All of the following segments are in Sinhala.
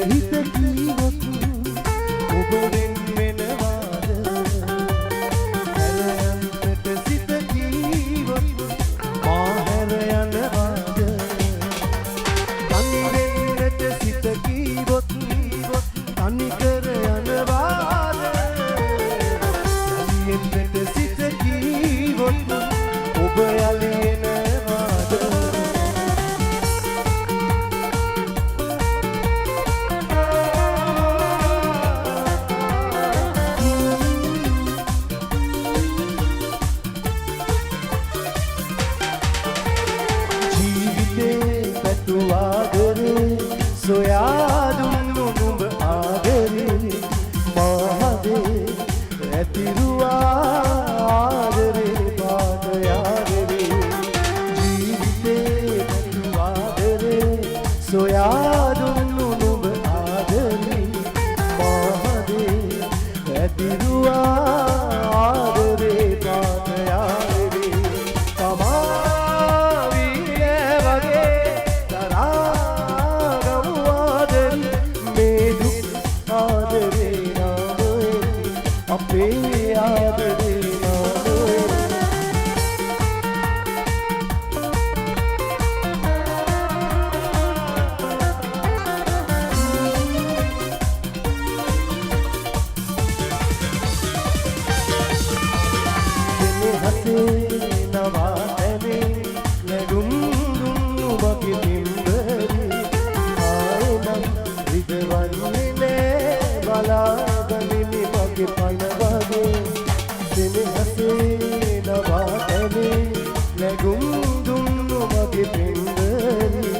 හිත කීවොත් ඔබෙන් වෙනවාද හැරයන්නට සිත කීවොත් මා හැර යනවාද තනි වෙන්නට සිත කීවොත් තනි කර යනවාද යලියෙන්නට සිත කීවොත් ඔබ යලි එනවාද සොයා දුන්නු නුඹ ආදරේ මහදේ ඇතිරුවා ආදරේ පාට යාදරේ ජීවිතේ ඇතුවාදරේ සොයා දුන්නු නුඹ ආදරේ මහදේ ඇතිරුවා ආදරේ පාට යාදරේ පමාවියේ වගේ තරා අපේ ආදරේ නාමයෙන් දෙනහසේ නවාතනේ නැගුම් දුන්නු මගේ පින්බරේ ආයෙනම් විදවන්නේ නෑ බලාගනිමි මගේ පන දෙනහසේ නවාතනේ නැගුම් දුන්නු මගේ පින්බරේ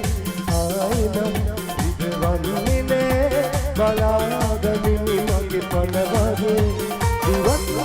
ආයෙනම් විදවන්නේ නෑ බලාගනිමි මගේ පන වගේ